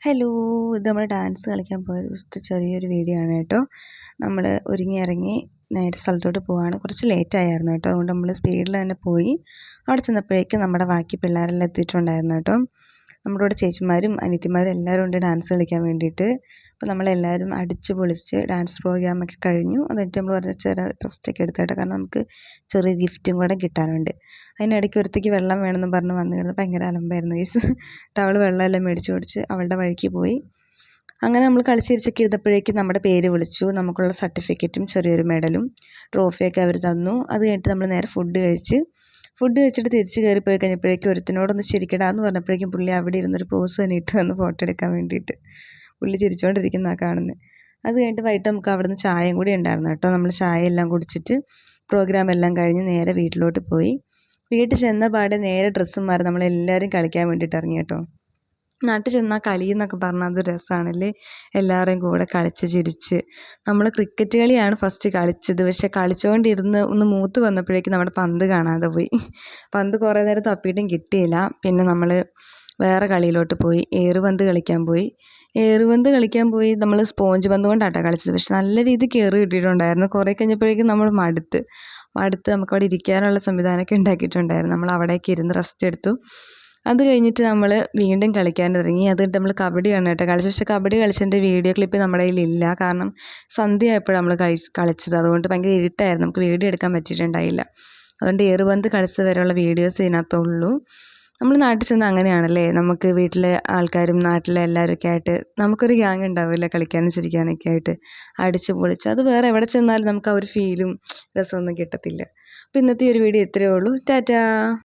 Hello, ഇത് നമ്മൾ dance കളിക്കാൻ പോയ ദിവസത്തെ ചെറിയൊരു വീഡിയോ ആണ് കേട്ടോ. നമ്മൾ ഒരുങ്ങി നേരെ സ്ഥലത്തോട്ട് പോവാണ്. കുറച്ച് ലേറ്റായിരുന്നു കേട്ടോ. അതുകൊണ്ട് നമ്മൾ സ്പീഡിൽ തന്നെ പോയി. അവിടെ ചെന്നപ്പോഴേക്കും നമ്മുടെ ബാക്കി പിള്ളേരെല്ലാം എത്തിയിട്ടുണ്ടായിരുന്നു കേട്ടോ. നമ്മുടെ കൂടെ ചേച്ചിമാരും അനിയത്തിമാരും എല്ലാവരും ഉണ്ട് ഡാൻസ് കളിക്കാൻ വേണ്ടിയിട്ട്. അപ്പോൾ നമ്മളെല്ലാവരും അടിച്ച് പൊളിച്ച് ഡാൻസ് പ്രോഗ്രാമൊക്കെ കഴിഞ്ഞു. എന്നിട്ട് നമ്മൾ പറഞ്ഞ ചെറിയ റെസ്റ്റൊക്കെ എടുത്തു കേട്ടോ. കാരണം നമുക്ക് ചെറിയ ഗിഫ്റ്റും കൂടെ കിട്ടാനുണ്ട്. അതിനിടയ്ക്ക് ഒരുത്തേക്ക് വെള്ളം വേണമെന്ന് പറഞ്ഞ് വന്നു കിടന്ന് ഭയങ്കര അലമ്പായിരുന്നു ഗൈസ്. അവൾ വെള്ളമെല്ലാം മേടിച്ച് കുടിച്ച് അവളുടെ വഴിക്ക് പോയി. അങ്ങനെ നമ്മൾ കളിച്ചിരിച്ചൊക്കെ ഇരുന്നപ്പോഴേക്കും നമ്മുടെ പേര് വിളിച്ചു. നമുക്കുള്ള സർട്ടിഫിക്കറ്റും ചെറിയൊരു മെഡലും ട്രോഫിയൊക്കെ അവർ തന്നു. അത് കഴിഞ്ഞിട്ട് നമ്മൾ നേരെ ഫുഡ് കഴിച്ചിട്ട് തിരിച്ച് കയറിപ്പോയി കഴിഞ്ഞപ്പോഴേക്കും ഒരുത്തിനോടൊന്ന് ചിരിക്കടാ എന്ന് പറഞ്ഞപ്പോഴേക്കും പുള്ളി അവിടെ ഇരുന്നൊരു പോസ് തന്നെ ഇട്ട് വന്ന് ഫോട്ടോ എടുക്കാൻ വേണ്ടിയിട്ട്. പുള്ളി ചിരിച്ചുകൊണ്ടിരിക്കുന്നതാണ് കാണുന്നത്. അത് കഴിഞ്ഞിട്ട് വൈകിട്ട് നമുക്ക് അവിടെ നിന്ന് ചായയും കൂടി ഉണ്ടായിരുന്നു കേട്ടോ. നമ്മൾ ചായ എല്ലാം കുടിച്ചിട്ട് പ്രോഗ്രാം എല്ലാം കഴിഞ്ഞ് നേരെ വീട്ടിലോട്ട് പോയി. വീട്ടിൽ ചെന്ന പാടെ നേരെ ഡ്രസ്സും മാറി നമ്മളെല്ലാവരും കളിക്കാൻ വേണ്ടിയിട്ട് ഇറങ്ങി കേട്ടോ. നാട്ടിൽ ചെന്നാൽ കളി എന്നൊക്കെ പറഞ്ഞാൽ അതൊരു രസമാണല്ലേ. എല്ലാവരെയും കൂടെ കളിച്ച് ചിരിച്ച് നമ്മൾ ക്രിക്കറ്റ് കളിയാണ് ഫസ്റ്റ് കളിച്ചത്. പക്ഷേ കളിച്ചുകൊണ്ടിരുന്ന് ഒന്ന് മൂത്ത് വന്നപ്പോഴേക്കും നമ്മുടെ പന്ത് കാണാതെ പോയി. പന്ത് കുറേ നേരം തപ്പിയിട്ടും കിട്ടിയില്ല. പിന്നെ നമ്മൾ വേറെ കളിയിലോട്ട് പോയി. ഏറുപന്ത് കളിക്കാൻ പോയി. നമ്മൾ സ്പോഞ്ച് പന്ത് കൊണ്ടാട്ടോ കളിച്ചത്. പക്ഷെ നല്ല രീതിക്ക് ഏറ് കിട്ടിയിട്ടുണ്ടായിരുന്നു. കുറേ കഴിഞ്ഞപ്പോഴേക്കും നമ്മൾ മടുത്ത് നമുക്ക് അവിടെ ഇരിക്കാനുള്ള സംവിധാനമൊക്കെ ഉണ്ടാക്കിയിട്ടുണ്ടായിരുന്നു. നമ്മൾ അവിടേക്ക് ഇരുന്ന് റെസ്റ്റ് എടുത്തു. അത് കഴിഞ്ഞിട്ട് നമ്മൾ വീണ്ടും കളിക്കാനിറങ്ങി. അത് കഴിഞ്ഞിട്ട് നമ്മൾ കബഡിയാണ് കേട്ടോ കളിച്ചത്. പക്ഷേ കബഡി കളിച്ചതിൻ്റെ വീഡിയോ ക്ലിപ്പ് നമ്മുടെ കയ്യിലില്ല. കാരണം സന്ധ്യ ആയപ്പോഴാണ് നമ്മൾ കളിച്ചത്. അതുകൊണ്ട് ഭയങ്കര ഇരുട്ടായിരുന്നു, നമുക്ക് വീഡിയോ എടുക്കാൻ പറ്റിയിട്ടുണ്ടായില്ല. അതുകൊണ്ട് ഏറുപന്ത് കളിച്ചത് വരെയുള്ള വീഡിയോസ് ഇതിനകത്തുള്ളൂ. നമ്മൾ നാട്ടിൽ ചെന്ന് അങ്ങനെയാണല്ലേ, നമുക്ക് വീട്ടിലെ ആൾക്കാരും നാട്ടിലെ എല്ലാവരൊക്കെ ആയിട്ട് നമുക്കൊരു ഗ്യാങ് ഉണ്ടാവില്ല കളിക്കാനും ചിരിക്കാനൊക്കെ ആയിട്ട് അടിച്ച് പൊളിച്ച്. അത് വേറെ എവിടെ ചെന്നാലും നമുക്ക് ആ ഒരു ഫീലും രസമൊന്നും കിട്ടത്തില്ല. അപ്പോൾ ഇന്നത്തെ ഒരു വീഡിയോ ഇത്രയേ ഉള്ളൂ. ടാറ്റാ.